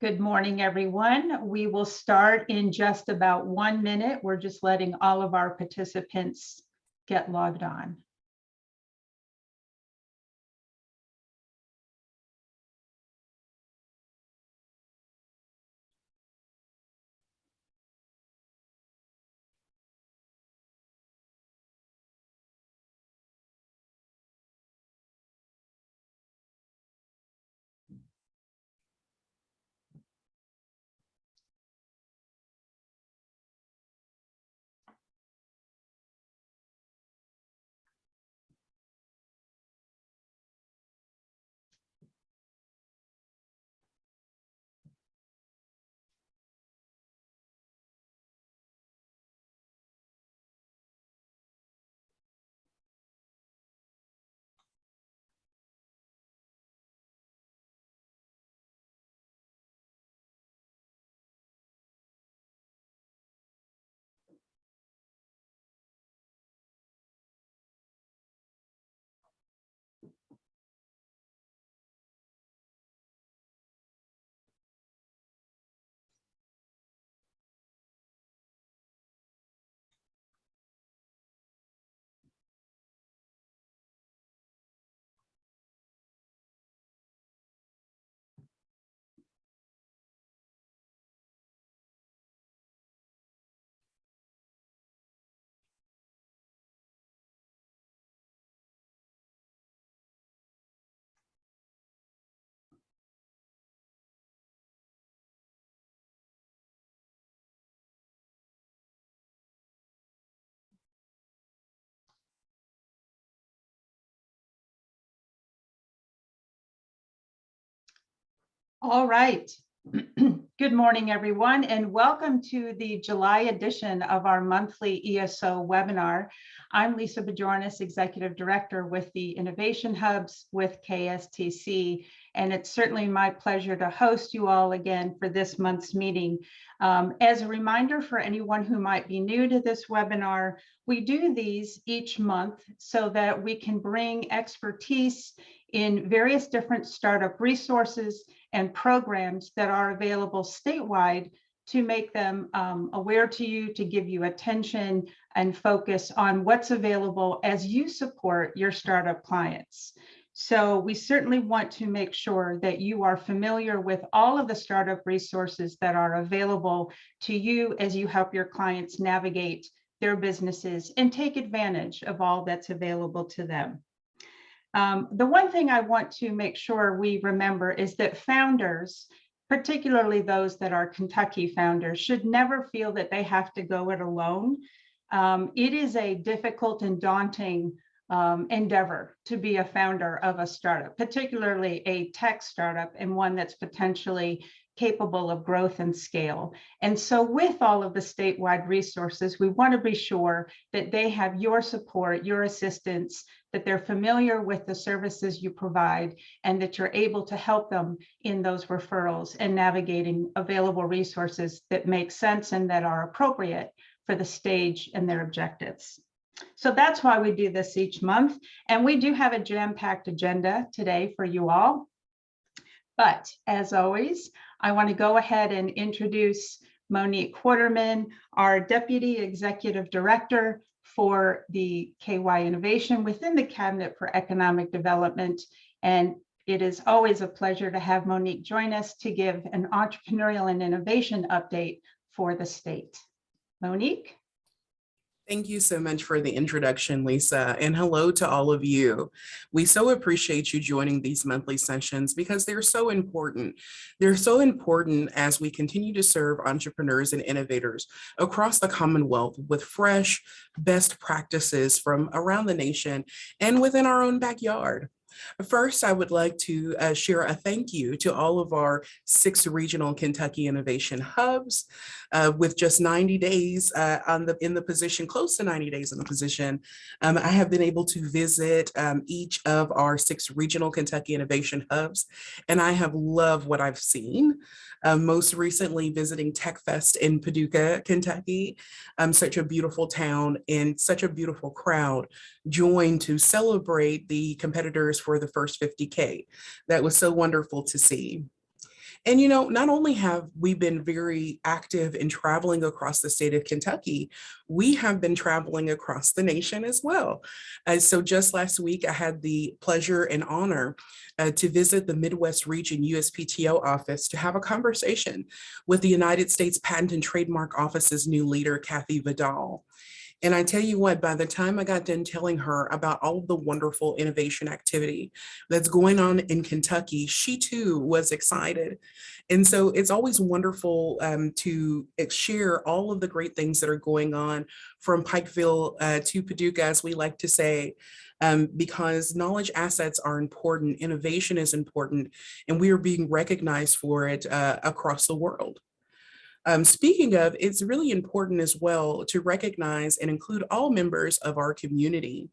Good morning, everyone. We will start in just about 1 minute. We're just letting all of our participants get logged on. All right. Good morning, everyone, and welcome to the July edition of our monthly ESO webinar. I'm Lisa Bajornis, Executive Director with the Innovation Hubs with KSTC, and it's certainly my pleasure to host you all again for this month's meeting. As a reminder for anyone who might be new to this webinar, we do these each month so that we can bring expertise in various different startup resources and programs that are available statewide to make them aware to you, to give you attention and focus on what's available as you support your startup clients. So we certainly want to make sure that you are familiar with all of the startup resources that are available to you as you help your clients navigate their businesses and take advantage of all that's available to them. The one thing I want to make sure we remember is that founders, particularly those that are Kentucky founders, should never feel that they have to go it alone. It is a difficult and daunting endeavor to be a founder of a startup, particularly a tech startup and one that's potentially capable of growth and scale. And so with all of the statewide resources, we want to be sure that they have your support, your assistance, that they're familiar with the services you provide, and that you're able to help them in those referrals and navigating available resources that make sense and that are appropriate for the stage and their objectives. So that's why we do this each month. And we do have a jam-packed agenda today for you all. But as always, I want to go ahead and introduce Monique Quarterman, our Deputy Executive Director for the KY Innovation within the Cabinet for Economic Development. And it is always a pleasure to have Monique join us to give an entrepreneurial and innovation update for the state. Monique? Thank you so much for the introduction, Lisa, and hello to all of you. We so appreciate you joining these monthly sessions because they're so important. They're so important as we continue to serve entrepreneurs and innovators across the Commonwealth with fresh best practices from around the nation and within our own backyard. First, I would like to share a thank you to all of our 6 regional Kentucky Innovation Hubs. With just 90 days in the position, close to 90 days in the position, I have been able to visit each of our 6 regional Kentucky Innovation Hubs, and I have loved what I've seen. Most recently visiting Tech Fest in Paducah, Kentucky, such a beautiful town and such a beautiful crowd joined to celebrate the competitors for the first 50K. That was so wonderful to see. And, you know, not only have we been very active in traveling across the state of Kentucky, we have been traveling across the nation as well. So just last week, I had the pleasure and honor to visit the Midwest Region USPTO office to have a conversation with the United States Patent and Trademark Office's new leader, Kathy Vidal. And I tell you what, by the time I got done telling her about all of the wonderful innovation activity that's going on in Kentucky, she too was excited. And so it's always wonderful to share all of the great things that are going on from Pikeville to Paducah, as we like to say, because knowledge assets are important, innovation is important, and we are being recognized for it across the world. Speaking of, it's really important as well to recognize and include all members of our community.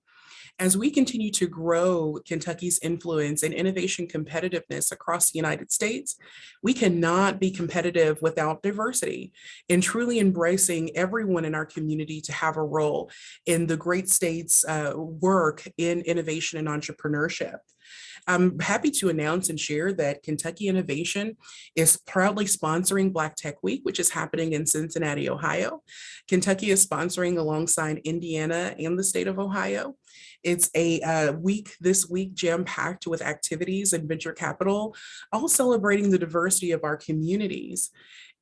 As we continue to grow Kentucky's influence and innovation competitiveness across the United States, we cannot be competitive without diversity and truly embracing everyone in our community to have a role in the great state's work in innovation and entrepreneurship. I'm happy to announce and share that Kentucky Innovation is proudly sponsoring Black Tech Week, which is happening in Cincinnati, Ohio. Kentucky is sponsoring alongside Indiana and the state of Ohio. It's a week this week jam-packed with activities and venture capital, all celebrating the diversity of our communities.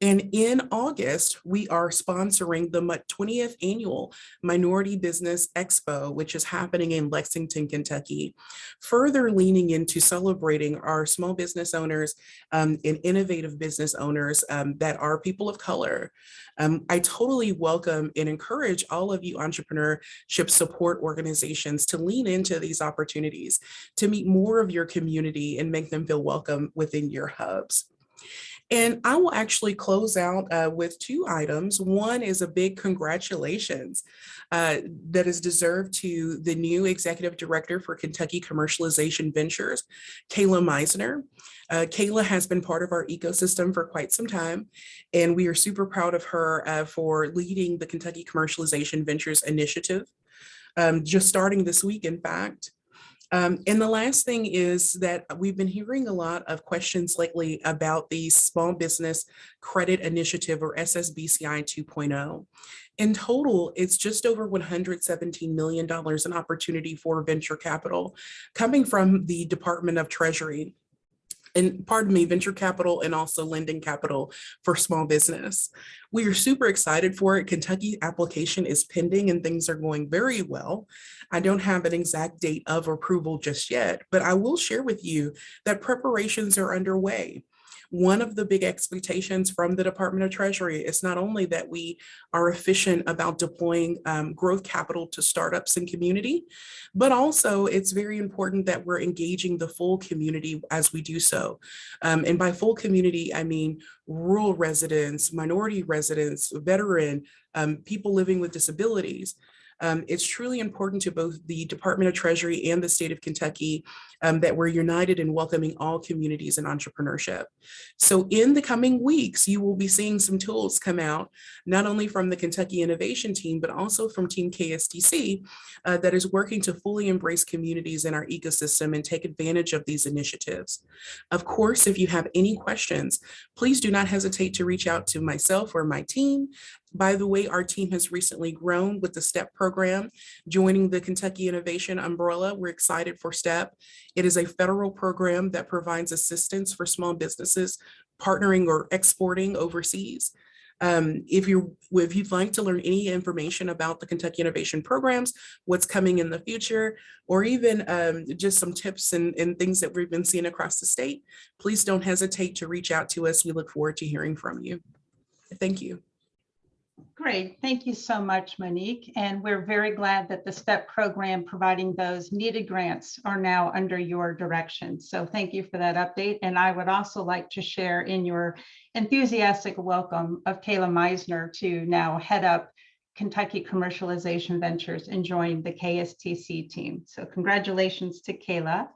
And in August, we are sponsoring the 20th annual Minority Business Expo, which is happening in Lexington, Kentucky, further leaning into celebrating our small business owners and innovative business owners that are people of color. I totally welcome and encourage all of you entrepreneurship support organizations to lean into these opportunities to meet more of your community and make them feel welcome within your hubs. And I will actually close out with two items. One is a big congratulations that is deserved to the new Executive Director for Kentucky Commercialization Ventures, Kayla Meisner. Kayla has been part of our ecosystem for quite some time, and we are super proud of her for leading the Kentucky Commercialization Ventures initiative, just starting this week, in fact. And the last thing is that we've been hearing a lot of questions lately about the Small Business Credit Initiative, or SSBCI 2.0. In total, it's just over $117 million in opportunity for venture capital coming from the Department of Treasury. And pardon me, venture capital and also lending capital for small business. We are super excited for it. Kentucky application is pending and things are going very well. I don't have an exact date of approval just yet, but I will share with you that preparations are underway. One of the big expectations from the Department of Treasury is not only that we are efficient about deploying growth capital to startups and community, but also it's very important that we're engaging the full community as we do so. And by full community, I mean rural residents, minority residents, veteran, people living with disabilities. It's truly important to both the Department of Treasury and the state of Kentucky that we're united in welcoming all communities and entrepreneurship. So in the coming weeks, you will be seeing some tools come out, not only from the Kentucky Innovation Team, but also from Team KSTC that is working to fully embrace communities in our ecosystem and take advantage of these initiatives. Of course, if you have any questions, please do not hesitate to reach out to myself or my team. By the way, our team has recently grown with the STEP program, joining the Kentucky Innovation umbrella. We're excited for STEP. It is a federal program that provides assistance for small businesses partnering or exporting overseas. If you'd like to learn any information about the Kentucky Innovation programs, what's coming in the future, or even just some tips and things that we've been seeing across the state, please don't hesitate to reach out to us. We look forward to hearing from you. Thank you. Great. Thank you so much, Monique. And we're very glad that the STEP program providing those needed grants are now under your direction. So thank you for that update. And I would also like to share in your enthusiastic welcome of Kayla Meisner to now head up Kentucky Commercialization Ventures and join the KSTC team. So congratulations to Kayla.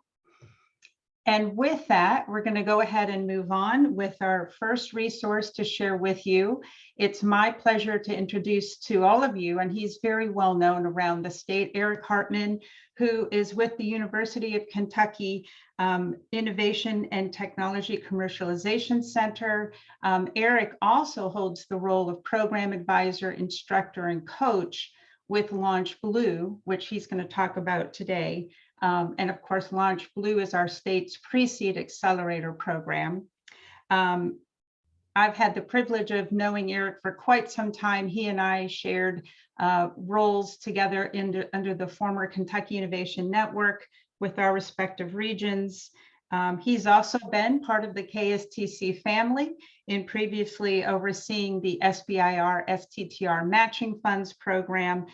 And with that, we're going to go ahead and move on with our first resource to share with you. It's my pleasure to introduce to all of you, and he's very well known around the state, Eric Hartman, who is with the University of Kentucky Innovation and Technology Commercialization Center. Eric also holds the role of program advisor, instructor, and coach with Launch Blue, which he's going to talk about today. And of course, Launch Blue is our state's pre-seed accelerator program. I've had the privilege of knowing Eric for quite some time. He and I shared roles together under the former Kentucky Innovation Network with our respective regions. He's also been part of the KSTC family in previously overseeing the SBIR STTR matching funds program.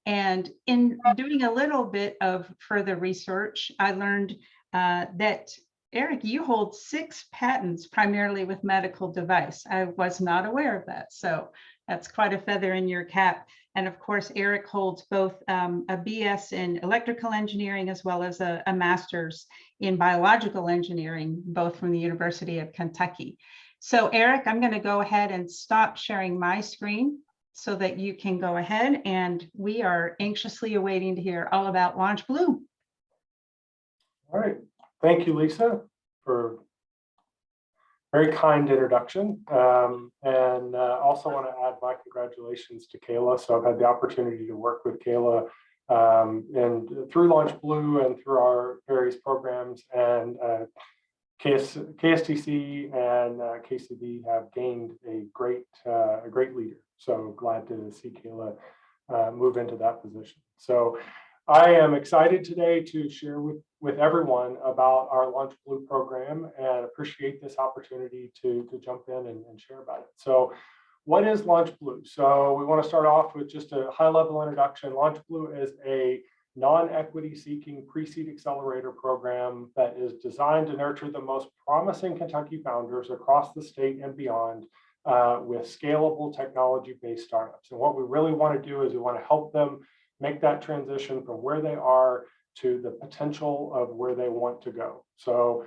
And in doing a little bit of further research, I learned that, Eric, you hold 6 patents primarily with medical device. I was not aware of that. So that's quite a feather in your cap. And of course, Eric holds both a BS in electrical engineering as well as a master's in biological engineering, both from the University of Kentucky. So Eric, I'm going to go ahead and stop sharing my screen so that you can go ahead, and we are anxiously awaiting to hear all about Launch Blue. All right, thank you, Lisa, for a very kind introduction. And also want to add my congratulations to Kayla. So I've had the opportunity to work with Kayla and through Launch Blue and through our various programs, and KSTC and KCB have gained a great leader. So glad to see Kayla move into that position. So I am excited today to share with everyone about our Launch Blue program and appreciate this opportunity to jump in and share about it. So what is Launch Blue? So we want to start off with just a high-level introduction. Launch Blue is a non-equity seeking pre-seed accelerator program that is designed to nurture the most promising Kentucky founders across the state and beyond with scalable technology-based startups. And what we really want to do is we want to help them make that transition from where they are to the potential of where they want to go. So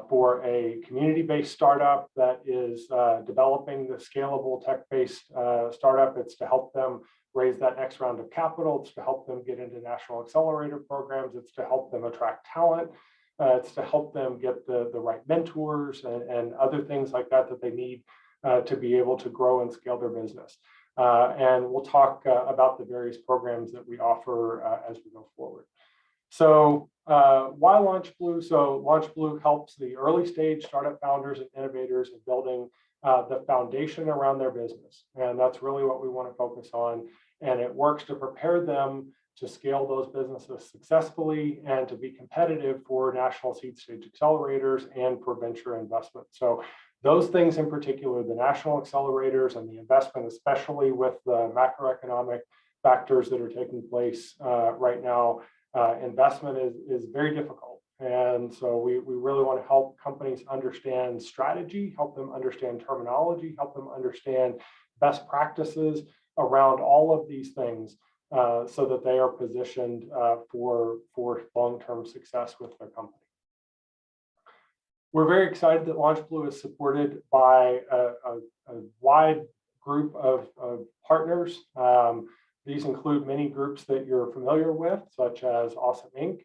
for a community-based startup that is developing the scalable tech-based startup, it's to help them raise that next round of capital. It's to help them get into national accelerator programs. It's to help them attract talent. It's to help them get the right mentors and other things like that that they need to be able to grow and scale their business. And we'll talk about the various programs that we offer as we go forward. So why Launch Blue? So Launch Blue helps the early stage startup founders and innovators in building the foundation around their business. And that's really what we want to focus on. And it works to prepare them to scale those businesses successfully and to be competitive for national seed stage accelerators and for venture investment. So those things in particular, the national accelerators and the investment, especially with the macroeconomic factors that are taking place right now, investment is very difficult. And so we really want to help companies understand strategy, help them understand terminology, help them understand best practices around all of these things so that they are positioned for long-term success with their company. We're very excited that Launch Blue is supported by a wide group of partners. These include many groups that you're familiar with, such as Awesome Inc.,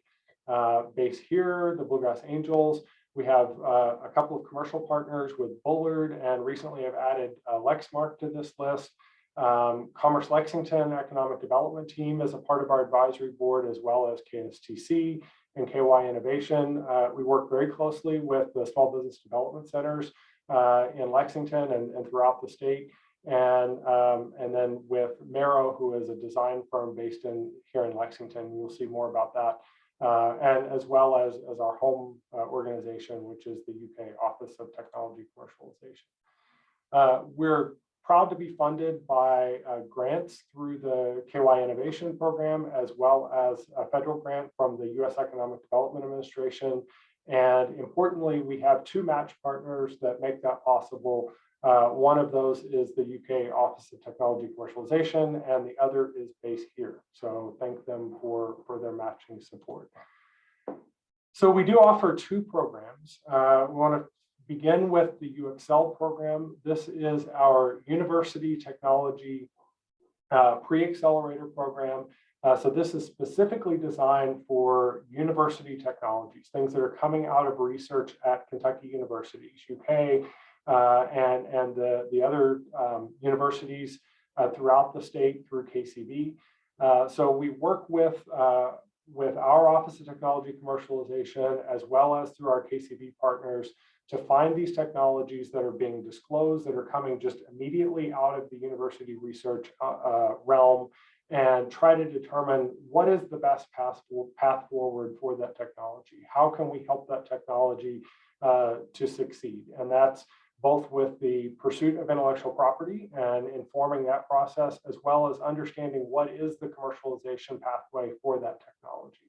based here, the Bluegrass Angels. We have a couple of commercial partners with Bullard, and recently have added Lexmark to this list. Commerce Lexington Economic Development Team is a part of our advisory board, as well as KSTC and KY Innovation. We work very closely with the small business development centers in Lexington and throughout the state. And then with Mero, who is a design firm based here in Lexington. You'll see more about that. And as well as our home organization, which is the UK Office of Technology Commercialization. We're proud to be funded by grants through the KY Innovation Program, as well as a federal grant from the US Economic Development Administration. And importantly, we have 2 match partners that make that possible. One of those is the UK Office of Technology Commercialization, and the other is based here. So thank them for their matching support. So we do offer two programs. We want to begin with the UXL program. This is our University Technology Pre-Accelerator program. So this is specifically designed for university technologies, things that are coming out of research at Kentucky universities, UK, and the other universities throughout the state through KCB. So we work with our Office of Technology Commercialization, as well as through our KCB partners, to find these technologies that are being disclosed, that are coming just immediately out of the university research realm, and try to determine what is the best path forward for that technology. How can we help that technology to succeed? And that's both with the pursuit of intellectual property and informing that process, as well as understanding what is the commercialization pathway for that technology.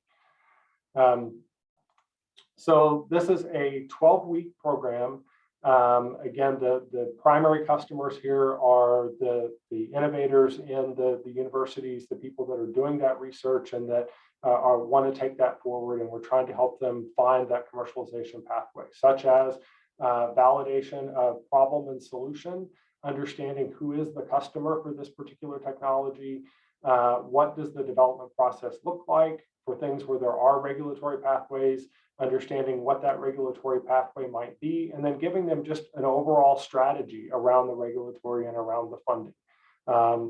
So this is a 12-week program. Again, the primary customers here are the innovators in the universities, the people that are doing that research and that want to take that forward. And we're trying to help them find that commercialization pathway, such as validation of problem and solution, understanding who is the customer for this particular technology, what does the development process look like for things where there are regulatory pathways, understanding what that regulatory pathway might be, and then giving them just an overall strategy around the regulatory and around the funding.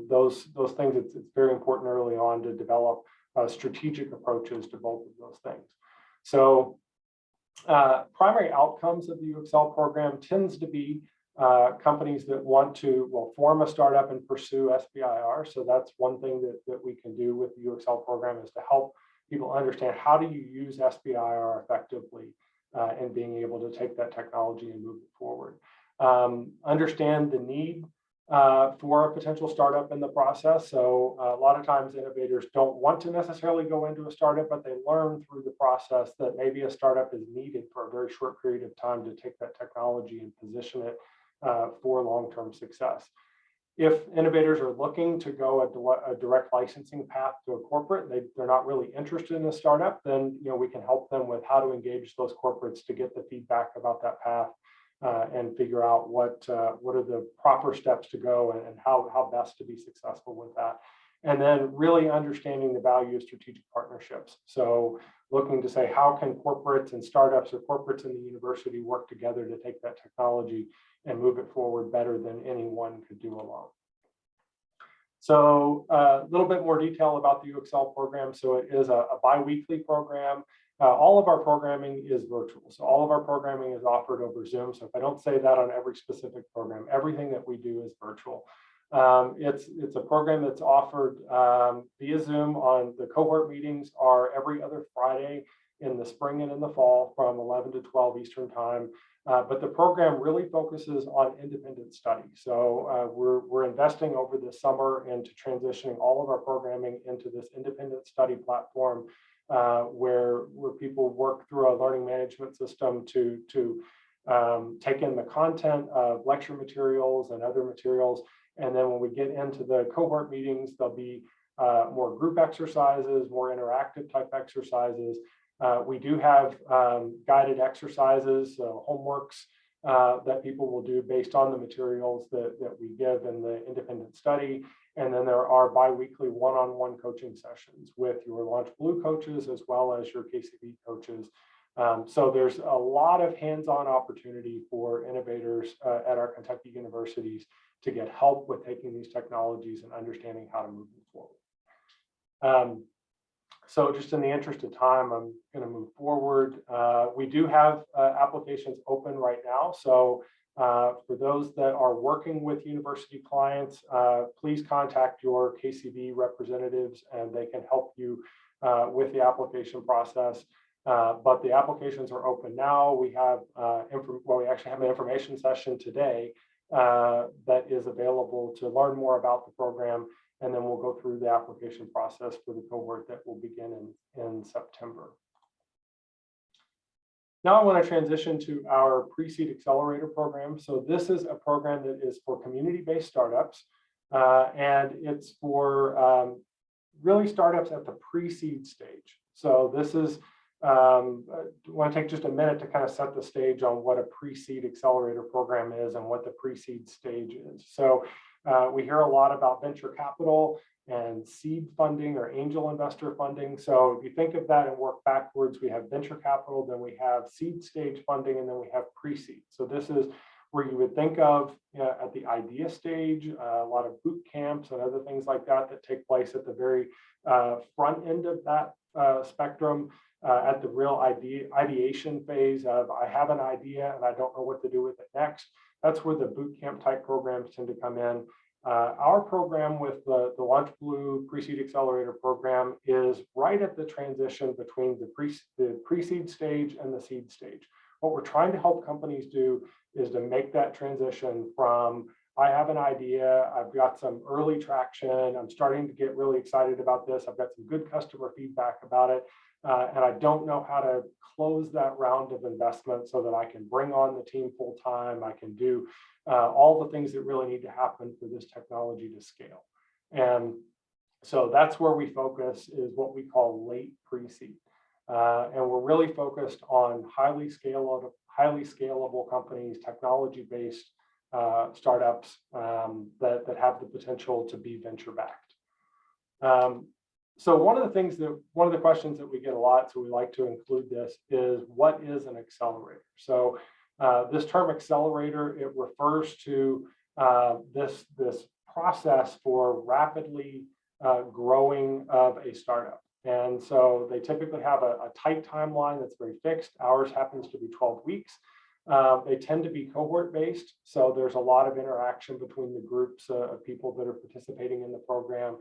Those things, it's very important early on to develop strategic approaches to both of those things. So primary outcomes of the UXL program tends to be companies that want to form a startup and pursue SBIR. So that's one thing that we can do with the UXL program, is to help people understand how do you use SBIR effectively in being able to take that technology and move it forward. Understand the need for a potential startup in the process. So a lot of times innovators don't want to necessarily go into a startup, but they learn through the process that maybe a startup is needed for a very short period of time to take that technology and position it for long-term success. If innovators are looking to go a direct licensing path to a corporate, they're not really interested in a startup, then we can help them with how to engage those corporates to get the feedback about that path and figure out what are the proper steps to go and how best to be successful with that. And then really understanding the value of strategic partnerships. So looking to say, how can corporates and startups or corporates in the university work together to take that technology and move it forward better than anyone could do alone. So a little bit more detail about the UXL program. So it is a bi-weekly program. All of our programming is virtual. So all of our programming is offered over Zoom. So if I don't say that on every specific program, everything that we do is virtual. It's a program that's offered via Zoom. On the cohort meetings are every other Friday in the spring and in the fall from 11 to 12 Eastern time. But the program really focuses on independent study. So we're investing over the summer into transitioning all of our programming into this independent study platform where people work through a learning management system to take in the content of lecture materials and other materials. And then when we get into the cohort meetings, there'll be more group exercises, more interactive type exercises. We do have guided exercises, homeworks that people will do based on the materials that we give in the independent study. And then there are bi-weekly one-on-one coaching sessions with your Launch Blue coaches as well as your KCB coaches. So there's a lot of hands-on opportunity for innovators at our Kentucky universities to get help with taking these technologies and understanding how to move them forward. So just in the interest of time, I'm going to move forward. We do have applications open right now. So for those that are working with university clients, please contact your KCB representatives and they can help you with the application process. But the applications are open now. We have, we actually have an information session today that is available to learn more about the program. And then we'll go through the application process for the cohort that will begin in September. Now I want to transition to our Pre-Seed Accelerator program. So this is a program that is for community-based startups, and it's for really startups at the pre-seed stage. So this is want to take just a minute to kind of set the stage on what a pre-seed accelerator program is and what the pre-seed stage is. So we hear a lot about venture capital and seed funding or angel investor funding. So if you think of that and work backwards, we have venture capital, then we have seed stage funding, and then we have pre-seed. So this is where you would think of at the idea stage, a lot of boot camps and other things like that that take place at the very front end of that spectrum, at the real ideation phase of I have an idea and I don't know what to do with it next. That's where the boot camp type programs tend to come in. Our program with the LaunchBlue Pre-Seed Accelerator program is right at the transition between the pre-seed stage and the seed stage. What we're trying to help companies do is to make that transition from I have an idea, I've got some early traction, I'm starting to get really excited about this, I've got some good customer feedback about it, and I don't know how to close that round of investment so that I can bring on the team full time, I can do all the things that really need to happen for this technology to scale. And so that's where we focus, is what we call late pre-seed. And we're really focused on highly scalable companies, technology-based startups that have the potential to be venture-backed. So one of the questions that we get a lot, so we like to include this, is what is an accelerator? So this term accelerator, it refers to this process for rapidly growing of a startup. And so they typically have a tight timeline that's very fixed. Ours happens to be 12 weeks. They tend to be cohort based. So there's a lot of interaction between the groups of people that are participating in the program.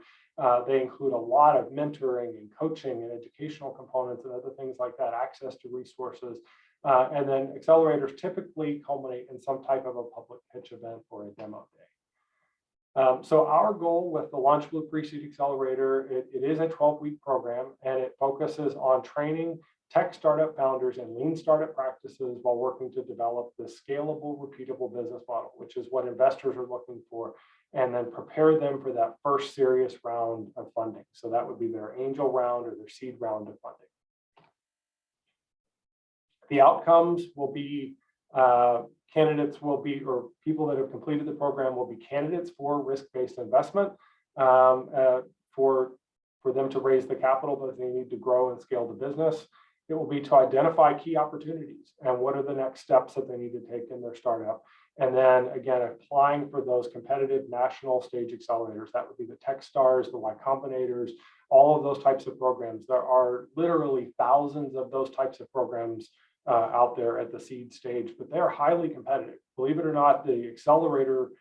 They include a lot of mentoring and coaching and educational components and other things like that, access to resources. And then accelerators typically culminate in some type of a public pitch event or a demo day. So our goal with the LaunchBlue Pre-Seed Accelerator, it is a 12-week program, and it focuses on training tech startup founders in lean startup practices while working to develop the scalable, repeatable business model, which is what investors are looking for, and then prepare them for that first serious round of funding. So that would be their angel round or their seed round of funding. The outcomes will be candidates will be, or people that have completed the program will be candidates for risk-based investment for them to raise the capital that they need to grow and scale the business. It will be to identify key opportunities and what are the next steps that they need to take in their startup. And then again, applying for those competitive national stage accelerators. That would be the Techstars, the Y Combinators, all of those types of programs. There are literally thousands of those types of programs out there at the seed stage, but they're highly competitive. Believe it or not, the accelerator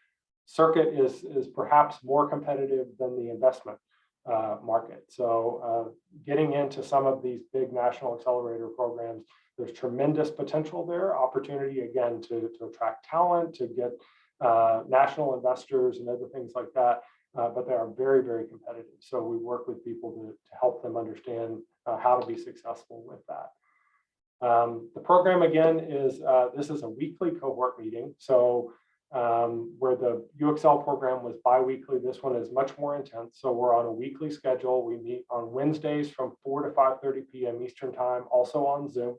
circuit is perhaps more competitive than the investment market. So getting into some of these big national accelerator programs, there's tremendous potential there, opportunity again to attract talent, to get national investors and other things like that, but they are very, very competitive. So we work with people to help them understand how to be successful with that. The program again is, this is a weekly cohort meeting. So where the UXL program was bi-weekly, this one is much more intense. So we're on a weekly schedule. We meet on Wednesdays from 4 to 5:30 p.m. Eastern time, also on Zoom.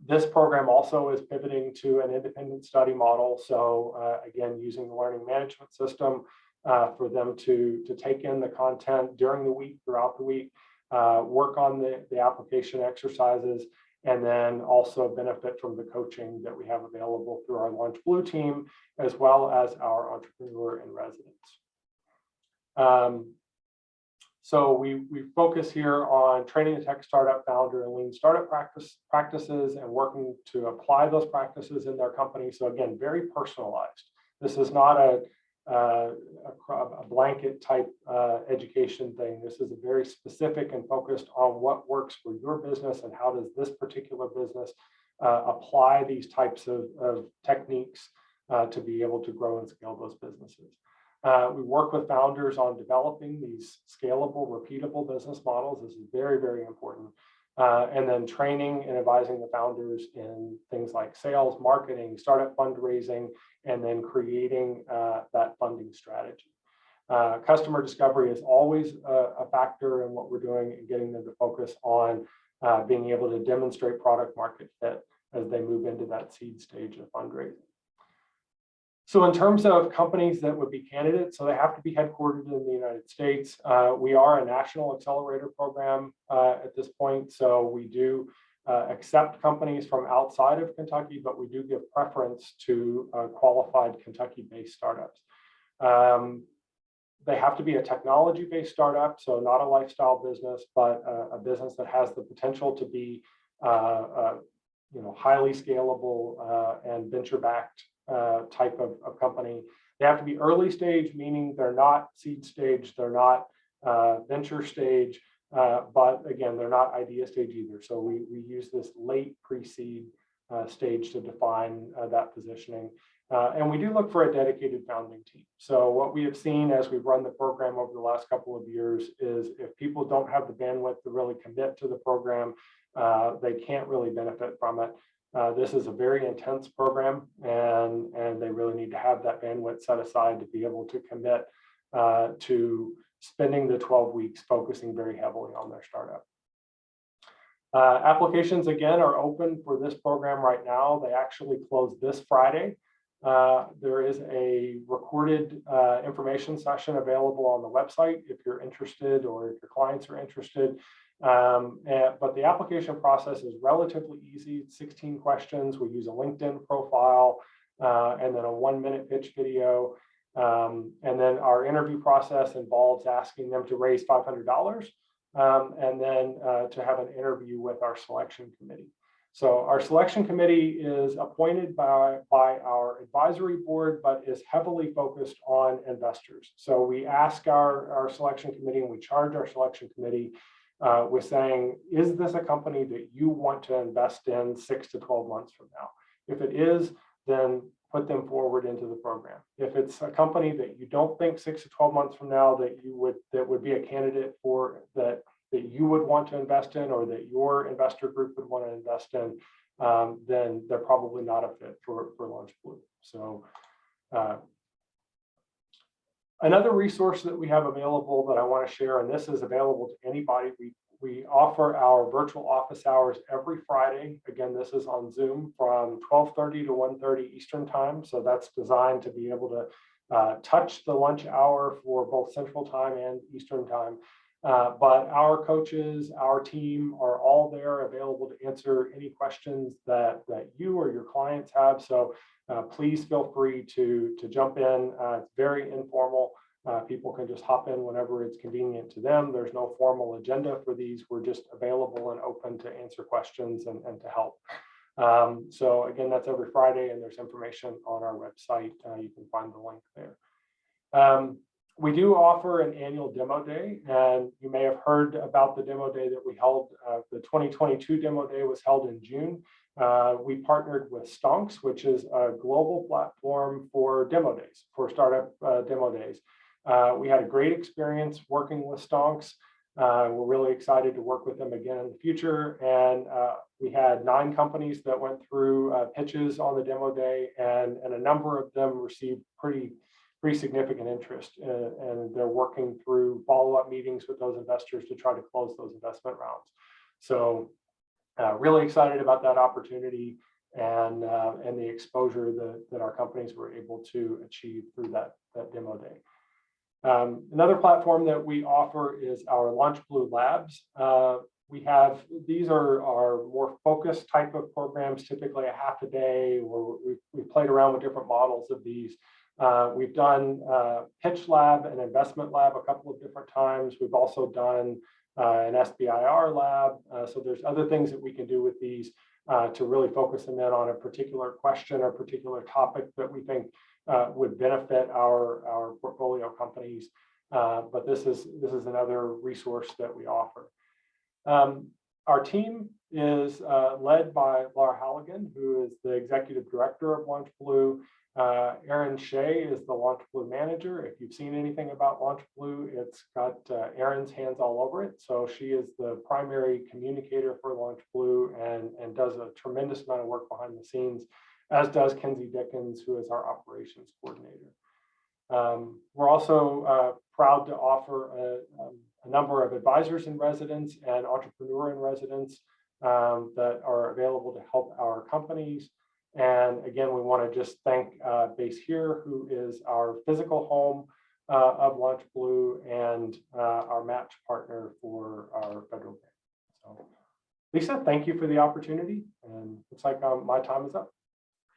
This program also is pivoting to an independent study model. So again, using the learning management system for them to take in the content during the week, throughout the week, work on the application exercises, and then also benefit from the coaching that we have available through our LaunchBlue team, as well as our entrepreneur in residence. So we focus here on training the tech startup founder in lean startup practices and working to apply those practices in their company. So again, very personalized. This is not a blanket type education thing. This is a very specific and focused on what works for your business and how does this particular business apply these types of techniques to be able to grow and scale those businesses. We work with founders on developing these scalable, repeatable business models. This is very, very important. And then training and advising the founders in things like sales, marketing, startup fundraising, and then creating that funding strategy. Customer discovery is always a factor in what we're doing and getting them to focus on being able to demonstrate product market fit as they move into that seed stage of fundraising. So in terms of companies that would be candidates, so they have to be headquartered in the United States. We are a national accelerator program at this point. So we do accept companies from outside of Kentucky, but we do give preference to qualified Kentucky-based startups. They have to be a technology-based startup, so not a lifestyle business, but a business that has the potential to be highly scalable and venture-backed type of company. They have to be early stage, meaning they're not seed stage, they're not venture stage, but again, they're not idea stage either. So we use this late pre-seed stage to define that positioning. And we do look for a dedicated founding team. So what we have seen as we've run the program over the last couple of years is if people don't have the bandwidth to really commit to the program, they can't really benefit from it. This is a very intense program, and they really need to have that bandwidth set aside to be able to commit to spending the 12 weeks focusing very heavily on their startup. Applications, again, are open for this program right now. They actually close this Friday. There is a recorded information session available on the website if you're interested or if your clients are interested. But the application process is relatively easy. It's 16 questions. We use a LinkedIn profile and then a 1-minute pitch video. And then our interview process involves asking them to raise $500 and then to have an interview with our selection committee. So our selection committee is appointed by our advisory board, but is heavily focused on investors. So we ask our selection committee and we charge our selection committee with saying, is this a company that you want to invest in 6 to 12 months from now? If it is, then put them forward into the program. If it's a company that you don't think 6 to 12 months from now that would be a candidate for that you would want to invest in, or that your investor group would want to invest in, then they're probably not a fit for LaunchBlue. So another resource that we have available that I want to share, and this is available to anybody, we offer our virtual office hours every Friday. Again, this is on Zoom from 12:30 to 1:30 Eastern time. So that's designed to be able to touch the lunch hour for both Central Time and Eastern Time. But our coaches, our team are all there available to answer any questions that you or your clients have. So please feel free to jump in. It's very informal. People can just hop in whenever it's convenient to them. There's no formal agenda for these. We're just available and open to answer questions and to help. So again, that's every Friday, and there's information on our website. You can find the link there. We do offer an annual demo day, and you may have heard about the demo day that we held. The 2022 demo day was held in June. We partnered with Stonks, which is a global platform for demo days, for startup demo days. We had a great experience working with Stonks. We're really excited to work with them again in the future. And we had 9 companies that went through pitches on the demo day, and a number of them received pretty significant interest, and they're working through follow-up meetings with those investors to try to close those investment rounds. So really excited about that opportunity and the exposure that our companies were able to achieve through that demo day. Another platform that we offer is our LaunchBlue Labs. These are more focused type of programs, typically a half a day, where we played around with different models of these. We've done Pitch Lab and Investment Lab a couple of different times. We've also done an SBIR lab. So there's other things that we can do with these to really focus them in on a particular question or particular topic that we think would benefit our portfolio companies. But this is another resource that we offer. Our team is led by Laura Halligan, who is the executive director of LaunchBlue. Erin Shea is the LaunchBlue manager. If you've seen anything about LaunchBlue, it's got Erin's hands all over it. So she is the primary communicator for LaunchBlue and does a tremendous amount of work behind the scenes, as does Kenzie Dickens, who is our operations coordinator. We're also proud to offer a number of advisors in residence and entrepreneur in residence that are available to help our companies. And again, we want to just thank Base Here, who is our physical home of LaunchBlue and our match partner for our federal grant. So, Lisa, thank you for the opportunity, and looks like my time is up.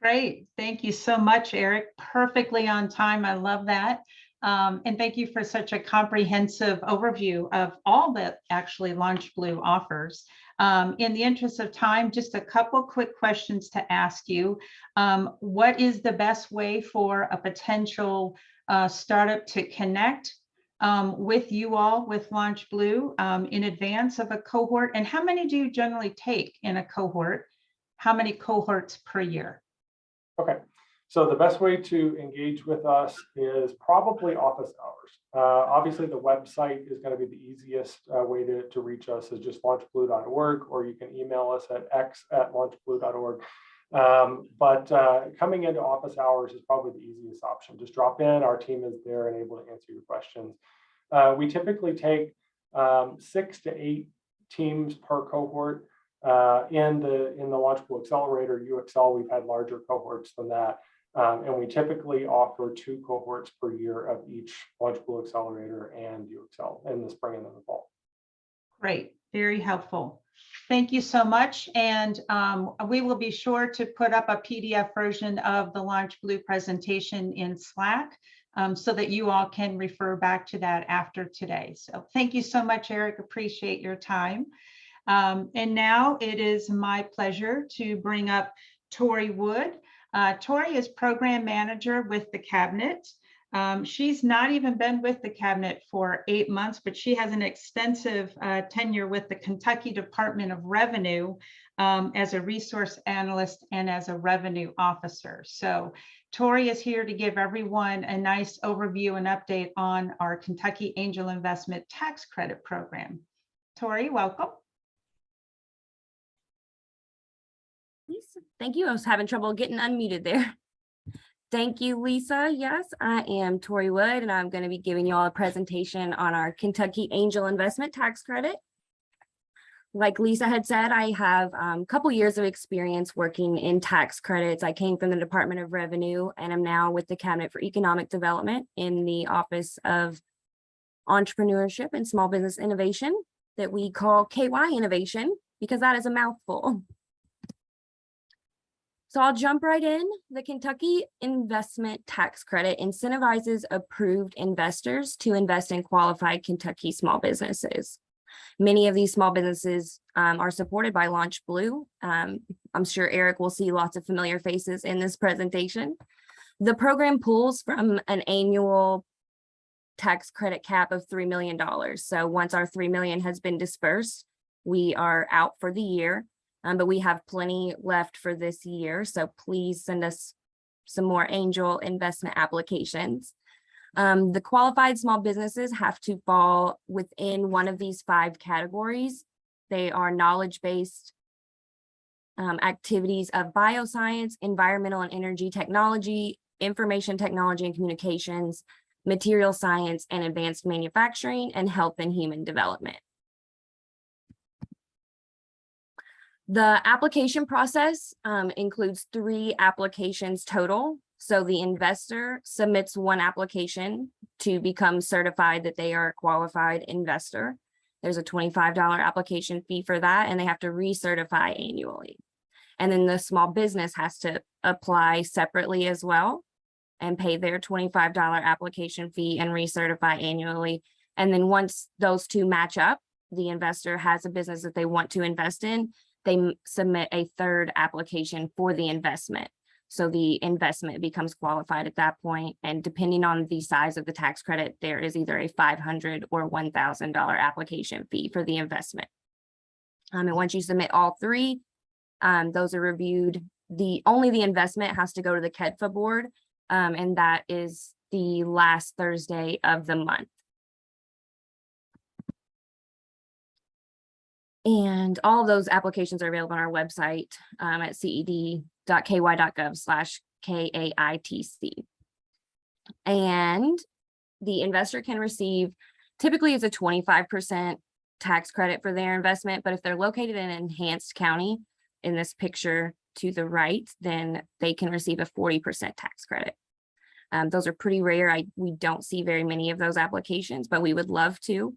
Great. Thank you so much, Eric. Perfectly on time. I love that. And thank you for such a comprehensive overview of all that actually LaunchBlue offers. In the interest of time, just a couple quick questions to ask you. What is the best way for a potential startup to connect with you all, with LaunchBlue, in advance of a cohort? And how many do you generally take in a cohort? How many cohorts per year? Okay, so the best way to engage with us is probably office hours. Obviously, the website is going to be the easiest way to reach us, is just launchblue.org, or you can email us at x@launchblue.org. But coming into office hours is probably the easiest option. Just drop in. Our team is there and able to answer your questions. We typically take 6 to 8 teams per cohort. In the LaunchBlue Accelerator, UXL, we've had larger cohorts than that. And we typically offer 2 cohorts per year of each LaunchBlue Accelerator and UXL in the spring and in the fall. Great, very helpful. Thank you so much. And we will be sure to put up a PDF version of the LaunchBlue presentation in Slack so that you all can refer back to that after today. So thank you so much, Eric. Appreciate your time. And now it is my pleasure to bring up Tori Wood. Tori is program manager with the cabinet. She's not even been with the cabinet for 8 months, but she has an extensive tenure with the Kentucky Department of Revenue as a resource analyst and as a revenue officer. So Tori is here to give everyone a nice overview and update on our Kentucky Angel Investment Tax Credit Program. Tori, welcome. Thank you. I was having trouble getting unmuted there. Thank you, Lisa. Yes, I am Tori Wood, and I'm going to be giving you all a presentation on our Kentucky Angel Investment Tax Credit. Like Lisa had said, I have a couple years of experience working in tax credits. I came from the Department of Revenue, and I'm now with the Cabinet for Economic Development in the Office of Entrepreneurship and Small Business Innovation that we call KY Innovation, because that is a mouthful. So I'll jump right in. The Kentucky Investment Tax Credit incentivizes approved investors to invest in qualified Kentucky small businesses. Many of these small businesses are supported by LaunchBlue. I'm sure Eric will see lots of familiar faces in this presentation. The program pulls from an annual tax credit cap of $3 million. So once our $3 million has been dispersed, we are out for the year. But we have plenty left for this year. So please send us some more angel investment applications. The qualified small businesses have to fall within one of these 5 categories. They are knowledge-based activities of bioscience, environmental and energy technology, information technology and communications, material science and advanced manufacturing, and health and human development. The application process includes 3 applications total. So the investor submits 1 application to become certified that they are a qualified investor. There's a $25 application fee for that, and they have to recertify annually. And then the small business has to apply separately as well and pay their $25 application fee and recertify annually. And then once those 2 match up, the investor has a business that they want to invest in, they submit a 3rd application for the investment. So the investment becomes qualified at that point. And depending on the size of the tax credit, there is either a $500 or $1,000 application fee for the investment. And once you submit all 3, those are reviewed. Only the investment has to go to the KEDFA board, and that is the last Thursday of the month. And all of those applications are available on our website at ced.ky.gov/KAITC. And the investor can receive, typically it's a 25% tax credit for their investment, but if they're located in an enhanced county, in this picture to the right, then they can receive a 40% tax credit. Those are pretty rare. We don't see very many of those applications, but we would love to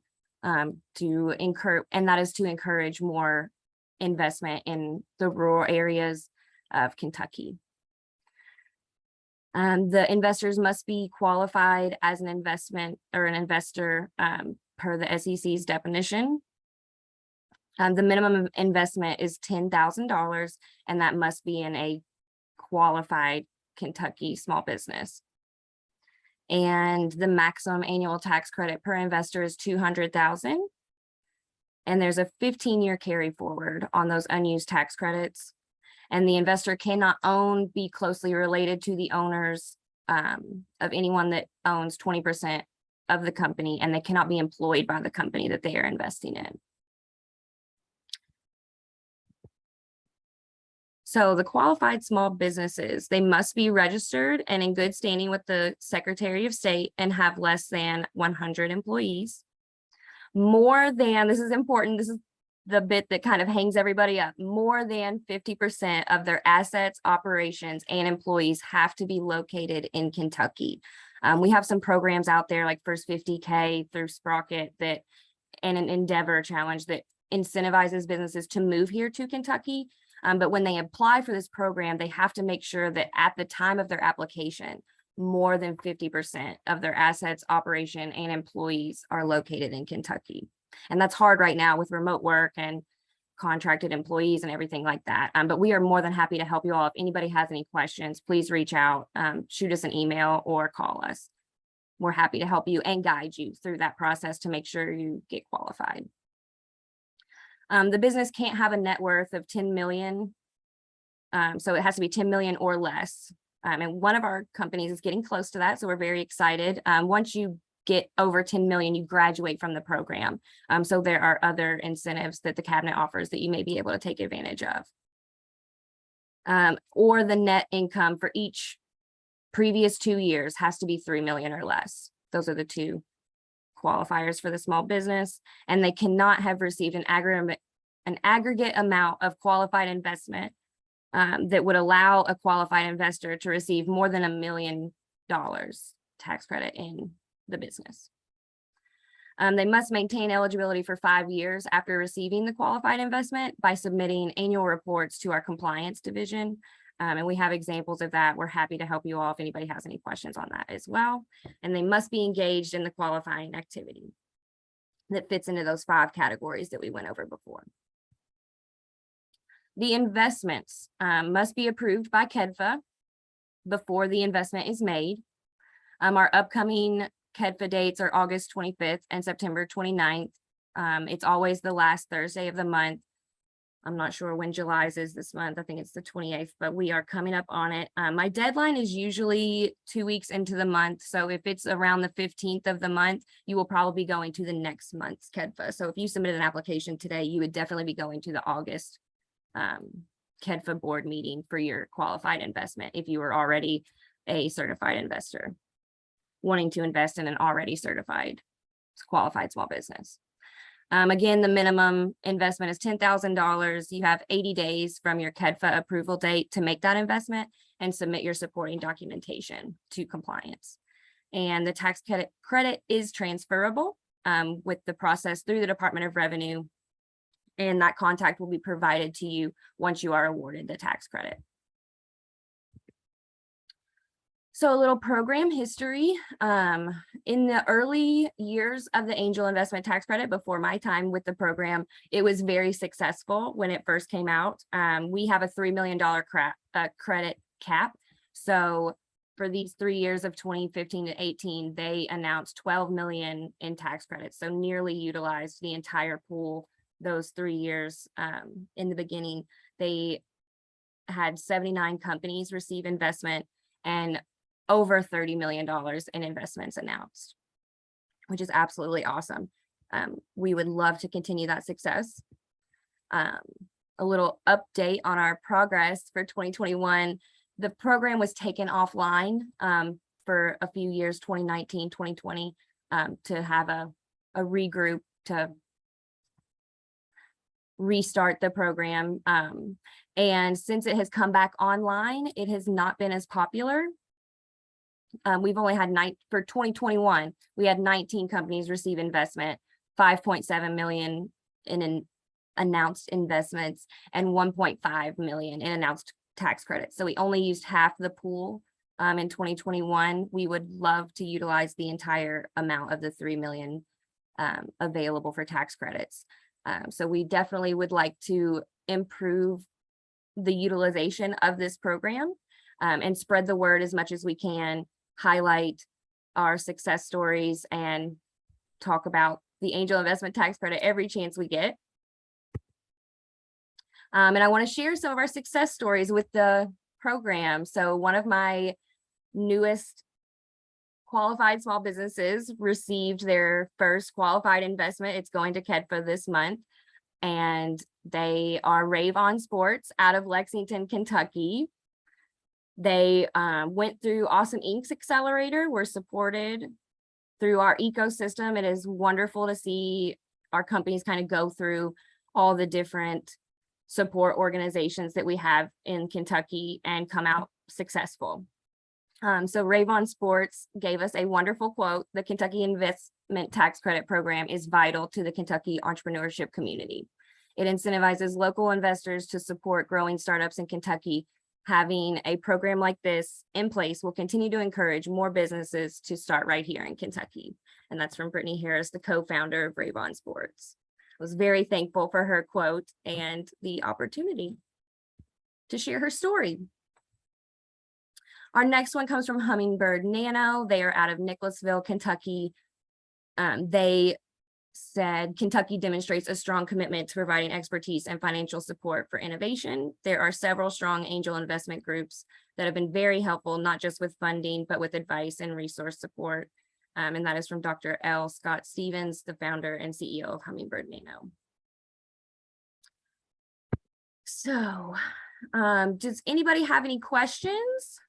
encourage, and that is to encourage more investment in the rural areas of Kentucky. The investors must be qualified as an investment or an investor per the SEC's definition. The minimum investment is $10,000, and that must be in a qualified Kentucky small business. And the maximum annual tax credit per investor is $200,000. And there's a 15-year carry forward on those unused tax credits. And the investor cannot be closely related to the owners of anyone that owns 20% of the company, and they cannot be employed by the company that they are investing in. So the qualified small businesses, they must be registered and in good standing with the Secretary of State and have less than 100 employees. More than, this is important, this is the bit that kind of hangs everybody up, more than 50% of their assets, operations, and employees have to be located in Kentucky. We have some programs out there like First 50K through Sprocket and an Endeavor Challenge that incentivizes businesses to move here to Kentucky. But when they apply for this program, they have to make sure that at the time of their application, more than 50% of their assets, operation, and employees are located in Kentucky. And that's hard right now with remote work and contracted employees and everything like that. But we are more than happy to help you all. If anybody has any questions, please reach out, shoot us an email or call us. We're happy to help you and guide you through that process to make sure you get qualified. The business can't have a net worth of 10 million. So it has to be 10 million or less. And one of our companies is getting close to that. So we're very excited. Once you get over 10 million, you graduate from the program. So there are other incentives that the cabinet offers that you may be able to take advantage of. Or the net income for each previous 2 years has to be 3 million or less. Those are the two qualifiers for the small business, and they cannot have received an aggregate amount of qualified investment that would allow a qualified investor to receive more than $1 million tax credit in the business. They must maintain eligibility for 5 years after receiving the qualified investment by submitting annual reports to our compliance division. And we have examples of that. We're happy to help you all if anybody has any questions on that as well. And they must be engaged in the qualifying activity that fits into those 5 categories that we went over before. The investments must be approved by KEDFA before the investment is made. Our upcoming KEDFA dates are August 25th and September 29th. It's always the last Thursday of the month. I'm not sure when July's is this month. I think it's the 28th, but we are coming up on it. My deadline is usually 2 weeks into the month. So if it's around the 15th of the month, you will probably be going to the next month's KEDFA. So if you submitted an application today, you would definitely be going to the August KEDFA board meeting for your qualified investment if you were already a certified investor wanting to invest in an already certified qualified small business. Again, the minimum investment is $10,000. You have 80 days from your KEDFA approval date to make that investment and submit your supporting documentation to compliance. And the tax credit is transferable with the process through the Department of Revenue, and that contact will be provided to you once you are awarded the tax credit. So a little program history. In the early years of the Angel Investment Tax Credit, before my time with the program, it was very successful when it first came out. We have a $3 million credit cap. So for these 3 years of 2015 to 18, they announced 12 million in tax credits. So nearly utilized the entire pool those 3 years. In the beginning, they had 79 companies receive investment and over $30 million in investments announced, which is absolutely awesome. We would love to continue that success. A little update on our progress for 2021. The program was taken offline for a few years, 2019, 2020, to have a regroup to restart the program. And since it has come back online, it has not been as popular. We've only had for 2021, we had 19 companies receive investment, 5.7 million in announced investments and 1.5 million in announced tax credits. So we only used half the pool in 2021. We would love to utilize the entire amount of the 3 million available for tax credits. So we definitely would like to improve the utilization of this program and spread the word as much as we can, highlight our success stories, and talk about the angel investment tax credit every chance we get. And I want to share some of our success stories with the program. So one of my newest qualified small businesses received their first qualified investment. It's going to KEDFA this month, and they are Rave On Sports out of Lexington, Kentucky. They went through Awesome Inc.'s accelerator, were supported through our ecosystem. It is wonderful to see our companies kind of go through all the different support organizations that we have in Kentucky and come out successful. So Rave On Sports gave us a wonderful quote: "The Kentucky Investment Tax Credit Program is vital to the Kentucky entrepreneurship community. It incentivizes local investors to support growing startups in Kentucky. Having a program like this in place will continue to encourage more businesses to start right here in Kentucky." And that's from Brittany Harris, the co-founder of Rave On Sports. I was very thankful for her quote and the opportunity to share her story. Our next one comes from Hummingbird Nano. They are out of Nicholasville, Kentucky. They said Kentucky demonstrates a strong commitment to providing expertise and financial support for innovation. There are several strong angel investment groups that have been very helpful, not just with funding, but with advice and resource support. And that is from Dr. L. Scott Stevens, the founder and CEO of Hummingbird Nano. So, does anybody have any questions?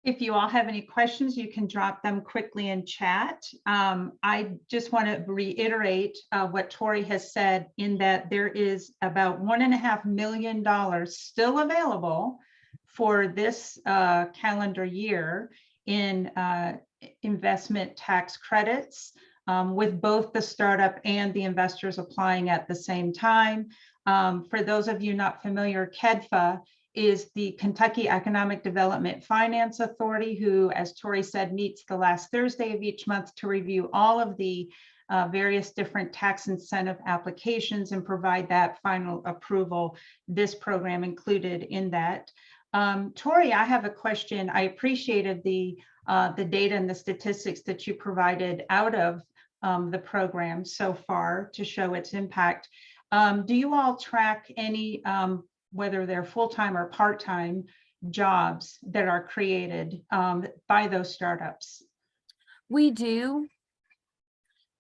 If you all have any questions, you can drop them quickly in chat. I just want to reiterate what Tori has said, in that there is about $1.5 million still available for this calendar year in investment tax credits, with both the startup and the investors applying at the same time. For those of you not familiar, KEDFA is the Kentucky Economic Development Finance Authority, who, as Tori said, meets the last Thursday of each month to review all of the various different tax incentive applications and provide that final approval, this program included in that. Tori, I have a question. I appreciated the data and the statistics that you provided out of the program so far to show its impact. Do you all track any whether they're full-time or part-time jobs that are created by those startups? We do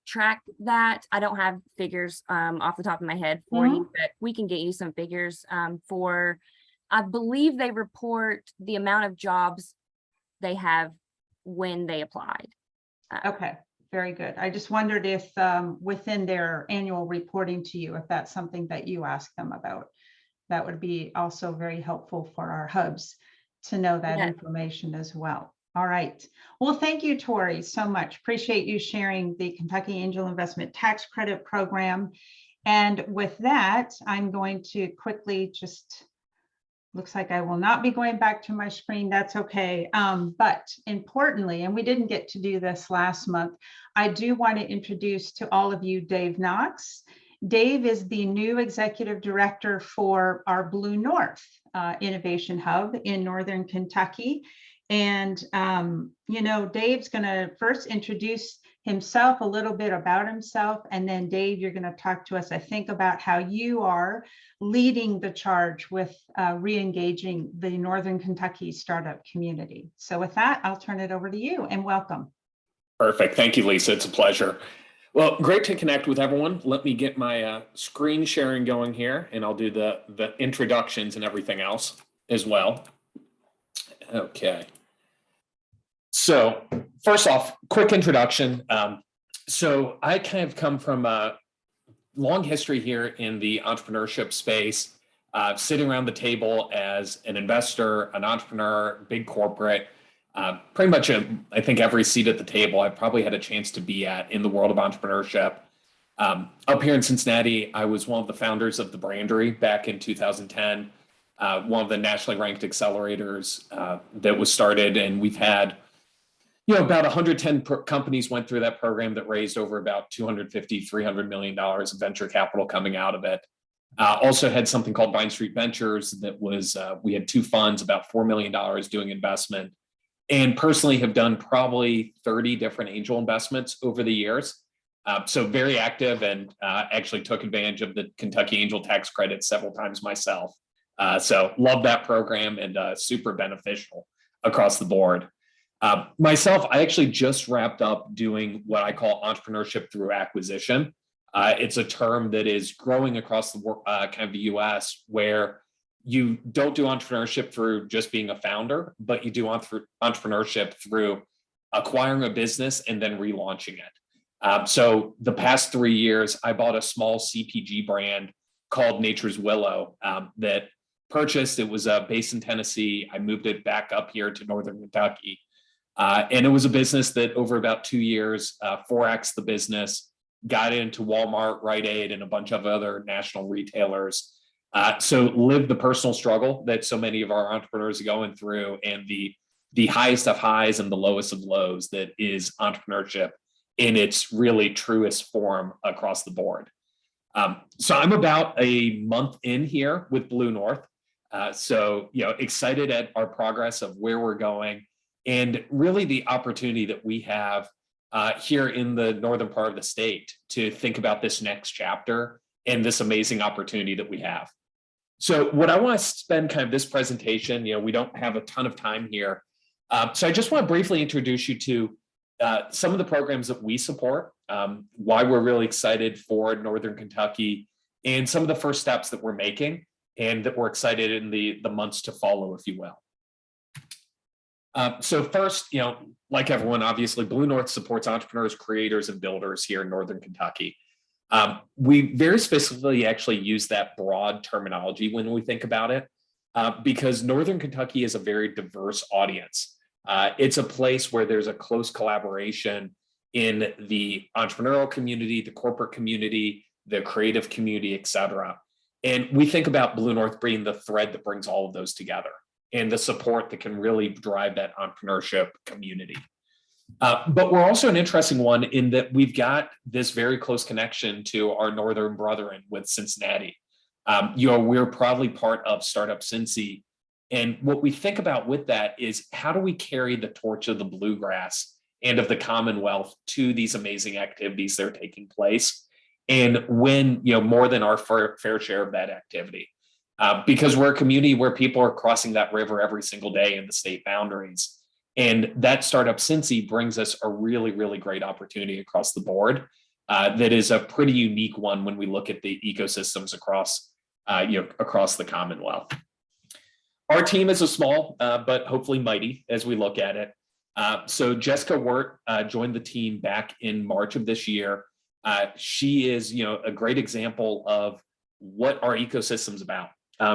track that. I don't have figures off the top of my head for you, but we can get you some figures for, I believe they report the amount of jobs they have when they applied. Okay, very good. I just wondered if within their annual reporting to you, if that's something that you ask them about. That would be also very helpful for our hubs to know that information as well. All right. Well, thank you, Tori, so much. Appreciate you sharing the Kentucky Angel Investment Tax Credit Program. And with that, I'm going to quickly just, looks like I will not be going back to my screen. That's okay. But importantly, and we didn't get to do this last month, I do want to introduce to all of you Dave Knox. Dave is the new executive director for our Blue North Innovation Hub in Northern Kentucky. And, you know, Dave's going to first introduce himself, a little bit about himself. And then Dave, you're going to talk to us, I think, about how you are leading the charge with re-engaging the Northern Kentucky startup community. So with that, I'll turn it over to you, and welcome. Perfect. Thank you, Lisa. It's a pleasure. Well, great to connect with everyone. Let me get my screen sharing going here, and I'll do the introductions and everything else as well. Okay. So first off, quick introduction. So I kind of come from a long history here in the entrepreneurship space, sitting around the table as an investor, an entrepreneur, big corporate, pretty much I think every seat at the table I've probably had a chance to be at in the world of entrepreneurship. Up here in Cincinnati, I was one of the founders of the Brandery back in 2010, one of the nationally ranked accelerators that was started, and we've had about 110 companies went through that program that raised over about $250, $300 million of venture capital coming out of it. Also had something called Vine Street Ventures that was, we had 2 funds, about $4 million doing investment, and personally have done probably 30 different angel investments over the years. So very active, and actually took advantage of the Kentucky Angel Tax Credit several times myself. So love that program, and super beneficial across the board. Myself, I actually just wrapped up doing what I call entrepreneurship through acquisition. It's a term that is growing across the kind of the US, where you don't do entrepreneurship through just being a founder, but you do entrepreneurship through acquiring a business and then relaunching it. So the past 3 years, I bought a small CPG brand called Nature's Willow that purchased. It was based in Tennessee. I moved it back up here to Northern Kentucky. And it was a business that over about 2 years, 4x the business, got into Walmart, Rite Aid, and a bunch of other national retailers. So lived the personal struggle that so many of our entrepreneurs are going through, and the highest of highs and the lowest of lows that is entrepreneurship in its really truest form across the board. So I'm about a month in here with Blue North. So excited at our progress of where we're going, and really the opportunity that we have here in the northern part of the state to think about this next chapter and this amazing opportunity that we have. So what I want to spend kind of this presentation, we don't have a ton of time here. So I just want to briefly introduce you to some of the programs that we support, why we're really excited for Northern Kentucky, and some of the first steps that we're making and that we're excited in the months to follow, if you will. So first, like everyone, obviously, Blue North supports entrepreneurs, creators, and builders here in Northern Kentucky. We very specifically actually use that broad terminology when we think about it, because Northern Kentucky is a very diverse audience. It's a place where there's a close collaboration in the entrepreneurial community, the corporate community, the creative community, et cetera. And we think about Blue North being the thread that brings all of those together, and the support that can really drive that entrepreneurship community. But we're also an interesting one in that we've got this very close connection to our northern brethren with Cincinnati. We're proudly part of Startup Cincy. And what we think about with that is, how do we carry the torch of the bluegrass and of the Commonwealth to these amazing activities that are taking place, and win more than our fair share of that activity? Because we're a community where people are crossing that river every single day in the state boundaries. And that Startup Cincy brings us a really, really great opportunity across the board that is a pretty unique one when we look at the ecosystems across the Commonwealth. Our team is a small, but hopefully mighty as we look at it. So Jessica Wirt joined the team back in March of this year. She is a great example of what our ecosystem's about.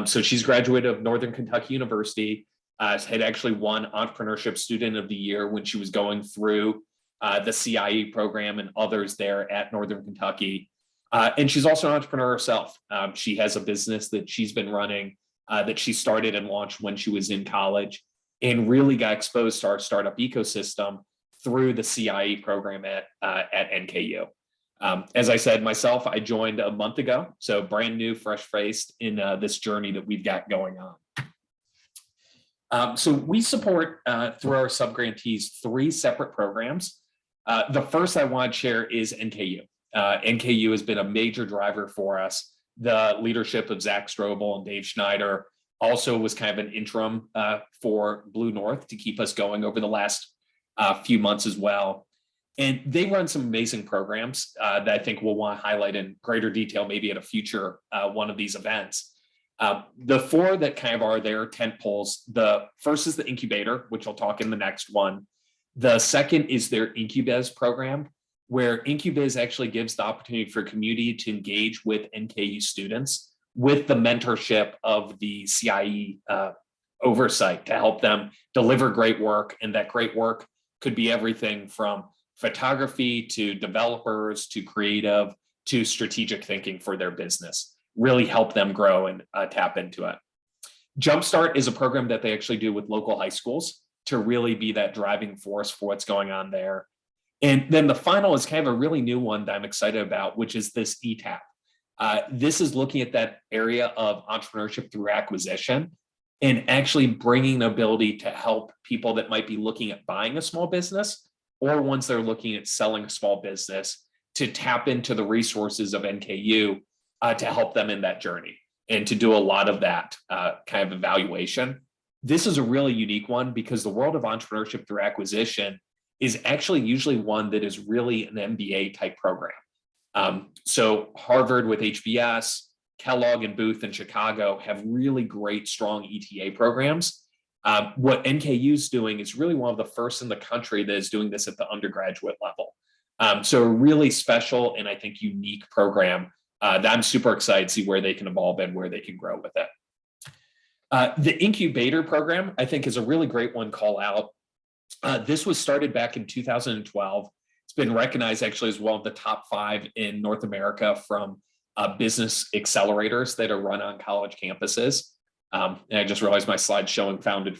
So she's graduated of Northern Kentucky University, had actually won Entrepreneurship Student of the Year when she was going through the CIE program and others there at Northern Kentucky. And she's also an entrepreneur herself. She has a business that she's been running that she started and launched when she was in college, and really got exposed to our startup ecosystem through the CIE program at NKU. As I said, myself, I joined a month ago, so brand new, fresh-faced in this journey that we've got going on. So we support, through our subgrantees, 3 separate programs. The first I want to share is NKU. NKU has been a major driver for us. The leadership of Zach Strobel and Dave Schneider also was kind of an interim for Blue North to keep us going over the last few months as well. And they run some amazing programs that I think we'll want to highlight in greater detail, maybe at a future one of these events. The four that kind of are their tent poles, the first is the incubator, which I'll talk in the next one. The second is their Incubiz program, where Incubiz actually gives the opportunity for community to engage with NKU students with the mentorship of the CIE oversight to help them deliver great work. And that great work could be everything from photography to developers to creative to strategic thinking for their business, really help them grow and tap into it. Jumpstart is a program that they actually do with local high schools to really be that driving force for what's going on there. And then the final is kind of a really new one that I'm excited about, which is this ETAP. This is looking at that area of entrepreneurship through acquisition and actually bringing the ability to help people that might be looking at buying a small business or ones that are looking at selling a small business to tap into the resources of NKU to help them in that journey and to do a lot of that kind of evaluation. This is a really unique one because the world of entrepreneurship through acquisition is actually usually one that is really an MBA type program. So Harvard with HBS, Kellogg and Booth in Chicago have really great, strong ETA programs. What NKU is doing is really one of the first in the country that is doing this at the undergraduate level. So a really special and I think unique program that I'm super excited to see where they can evolve and where they can grow with it. The incubator program, I think, is a really great one call out. This was started back in 2012. It's been recognized actually as one of the top 5 in North America from business accelerators that are run on college campuses. And I just realized my slide's showing founded.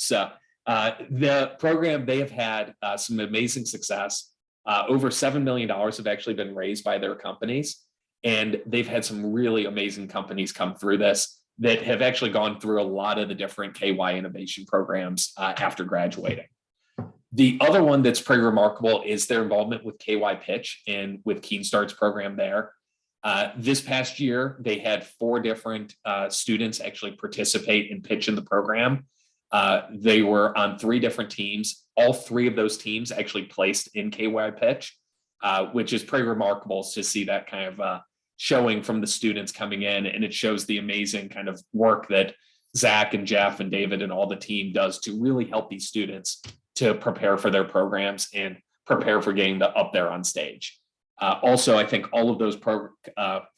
So the program, they have had some amazing success. Over $7 million have actually been raised by their companies. And they've had some really amazing companies come through this that have actually gone through a lot of the different KY innovation programs after graduating. The other one that's pretty remarkable is their involvement with KY Pitch and with Keenstart's program there. This past year, they had 4 different students actually participate and pitch in the program. They were on 3 different teams. All 3 of those teams actually placed in KY Pitch, which is pretty remarkable to see that kind of showing from the students coming in. And it shows the amazing kind of work that Zach and Jeff and David and all the team does to really help these students to prepare for their programs and prepare for getting up there on stage. Also, I think all of those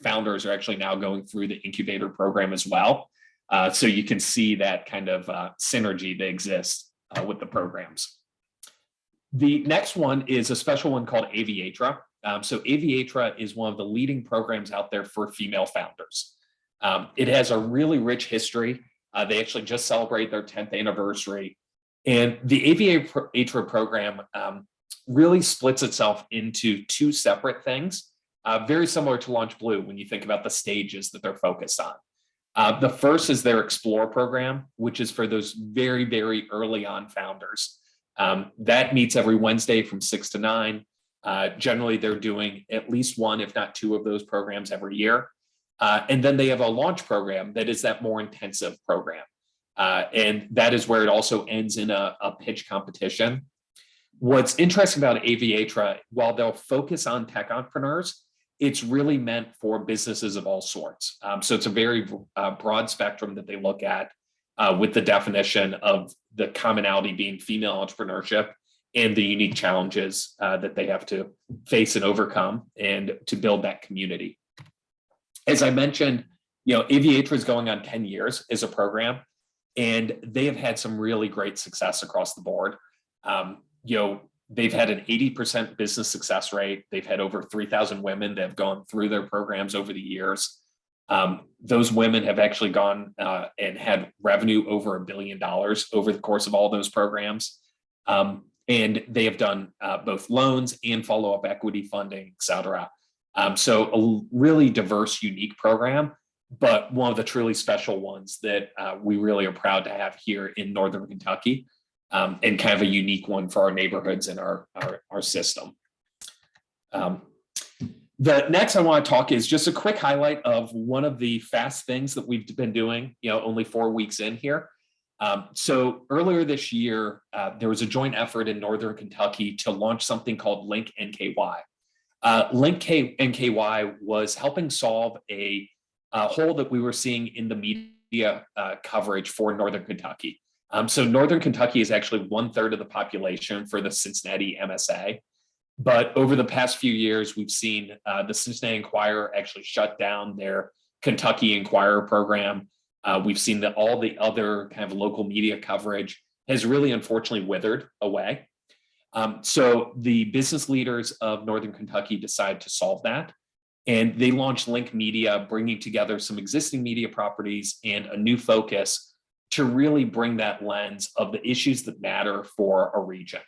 founders are actually now going through the incubator program as well. So you can see that kind of synergy that exists with the programs. The next one is a special one called Aviatra. So Aviatra is one of the leading programs out there for female founders. It has a really rich history. They actually just celebrated their 10th anniversary. And the Aviatra program really splits itself into 2 separate things, very similar to Launch Blue when you think about the stages that they're focused on. The first is their Explore program, which is for those very, very early on founders. That meets every Wednesday from 6 to 9. Generally, they're doing at least 1, if not 2 of those programs every year. And then they have a launch program that is that more intensive program. And that is where it also ends in a pitch competition. What's interesting about Aviatra, while they'll focus on tech entrepreneurs, it's really meant for businesses of all sorts. So it's a very broad spectrum that they look at with the definition of the commonality being female entrepreneurship and the unique challenges that they have to face and overcome and to build that community. As I mentioned, Aviatra is going on 10 years as a program, and they have had some really great success across the board. They've had an 80% business success rate. They've had over 3,000 women that have gone through their programs over the years. Those women have actually gone and had revenue over $1 billion over the course of all those programs. And they have done both loans and follow-up equity funding, et cetera. So a really diverse, unique program, but one of the truly special ones that we really are proud to have here in Northern Kentucky, and kind of a unique one for our neighborhoods and our system. The next I want to talk is just a quick highlight of one of the fast things that we've been doing, only 4 weeks in here. So earlier this year, there was a joint effort in Northern Kentucky to launch something called Link NKY. Link NKY was helping solve a hole that we were seeing in the media coverage for Northern Kentucky. So Northern Kentucky is actually 1/3 of the population for the Cincinnati MSA. But over the past few years, we've seen the Cincinnati Enquirer actually shut down their Kentucky Enquirer program. We've seen that all the other kind of local media coverage has really unfortunately withered away. So the business leaders of Northern Kentucky decided to solve that. And they launched Link Media, bringing together some existing media properties and a new focus to really bring that lens of the issues that matter for a region.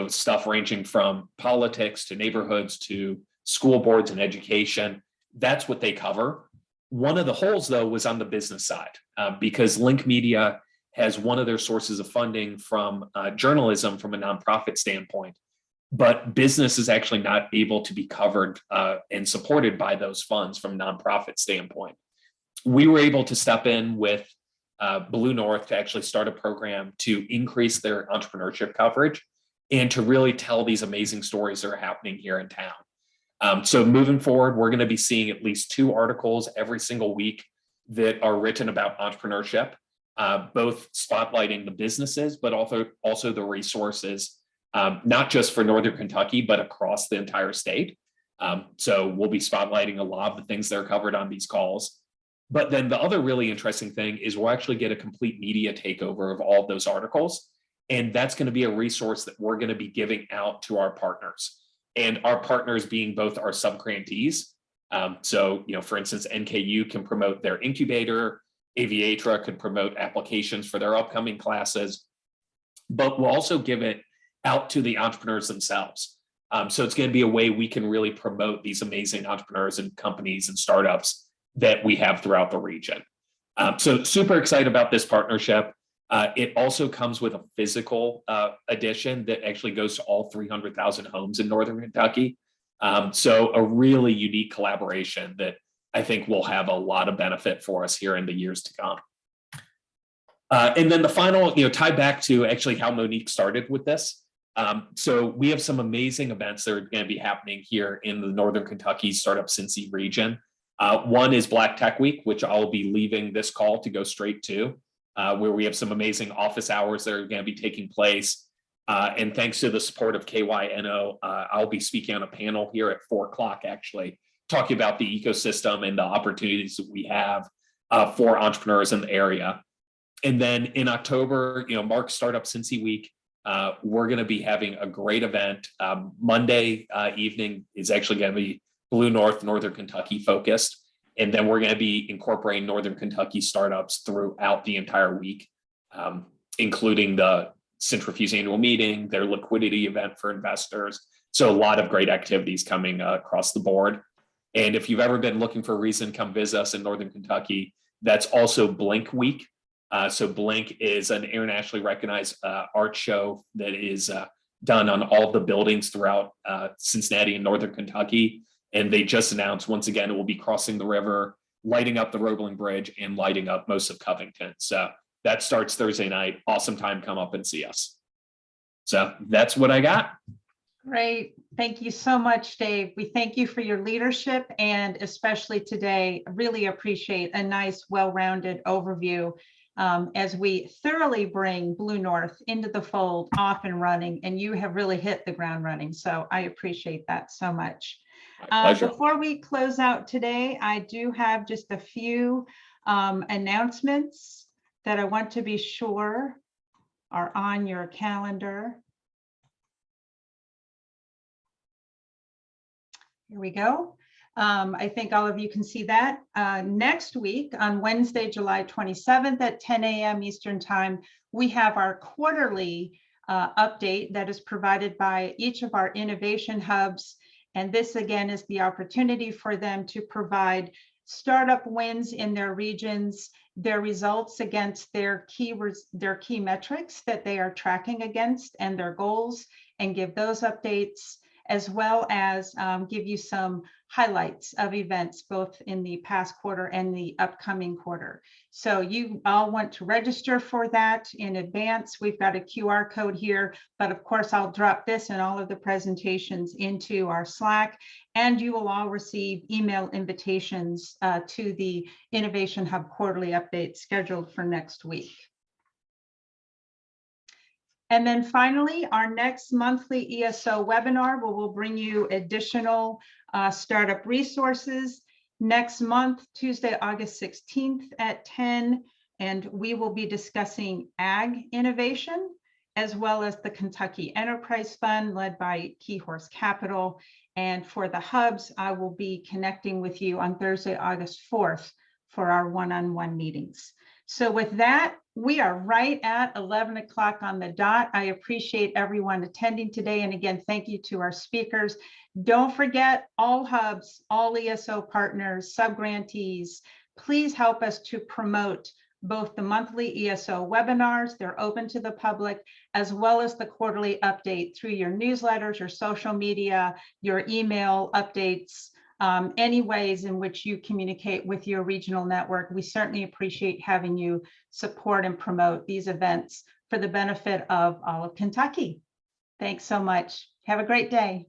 Stuff ranging from politics to neighborhoods to school boards and education. That's what they cover. One of the holes, though, was on the business side, because Link Media has one of their sources of funding from journalism from a nonprofit standpoint, but business is actually not able to be covered and supported by those funds from a nonprofit standpoint. We were able to step in with Blue North to actually start a program to increase their entrepreneurship coverage and to really tell these amazing stories that are happening here in town. So moving forward, we're going to be seeing at least 2 articles every single week that are written about entrepreneurship, both spotlighting the businesses, but also the resources, not just for Northern Kentucky, but across the entire state. So we'll be spotlighting a lot of the things that are covered on these calls. But then the other really interesting thing is we'll actually get a complete media takeover of all of those articles. And that's going to be a resource that we're going to be giving out to our partners, and our partners being both our subgrantees. So, for instance, NKU can promote their incubator, Aviatra could promote applications for their upcoming classes, but we'll also give it out to the entrepreneurs themselves. So it's going to be a way we can really promote these amazing entrepreneurs and companies and startups that we have throughout the region. So super excited about this partnership. It also comes with a physical edition that actually goes to all 300,000 homes in Northern Kentucky. So a really unique collaboration that I think will have a lot of benefit for us here in the years to come. And then the final, tie back to actually how Monique started with this. So we have some amazing events that are going to be happening here in the Northern Kentucky Startup Cincy region. One is Black Tech Week, which I'll be leaving this call to go straight to, where we have some amazing office hours that are going to be taking place. And thanks to the support of KYNO, I'll be speaking on a panel here at 4:00, actually, talking about the ecosystem and the opportunities that we have for entrepreneurs in the area. And then in October, Mark Startup Cincy Week, we're going to be having a great event. Monday evening is actually going to be Blue North, Northern Kentucky focused. And then we're going to be incorporating Northern Kentucky startups throughout the entire week, including the Centrifuge annual meeting, their liquidity event for investors. So a lot of great activities coming across the board. And if you've ever been looking for a reason, come visit us in Northern Kentucky. That's also Blink Week. So Blink is an internationally recognized art show that is done on all of the buildings throughout Cincinnati and Northern Kentucky. And they just announced, once again, it will be crossing the river, lighting up the Roebling Bridge and lighting up most of Covington. So that starts Thursday night. Awesome time. Come up and see us. So that's what I got. Great. Thank you so much, Dave. We thank you for your leadership, and especially today, really appreciate a nice, well-rounded overview as we thoroughly bring Blue North into the fold, off and running, and you have really hit the ground running. So I appreciate that so much. Before we close out today, I do have just a few announcements that I want to be sure are on your calendar. Here we go. I think all of you can see that. Next week on Wednesday, July 27th at 10 a.m. Eastern Time, we have our quarterly update that is provided by each of our innovation hubs. And this again is the opportunity for them to provide startup wins in their regions, their results against their key metrics that they are tracking against and their goals, and give those updates, as well as give you some highlights of events both in the past quarter and the upcoming quarter. So you all want to register for that in advance. We've got a QR code here, but of course I'll drop this and all of the presentations into our Slack, and you will all receive email invitations to the Innovation Hub quarterly update scheduled for next week. And then finally, our next monthly ESO webinar will bring you additional startup resources next month, Tuesday, August 16th at 10. And we will be discussing ag innovation, as well as the Kentucky Enterprise Fund led by Key Horse Capital. And for the hubs, I will be connecting with you on Thursday, August 4th for our one-on-one meetings. So with that, we are right at 11 o'clock on the dot. I appreciate everyone attending today. And again, thank you to our speakers. Don't forget, all hubs, all ESO partners, subgrantees, please help us to promote both the monthly ESO webinars, they're open to the public, as well as the quarterly update through your newsletters, your social media, your email updates, any ways in which you communicate with your regional network. We certainly appreciate having you support and promote these events for the benefit of all of Kentucky. Thanks so much. Have a great day.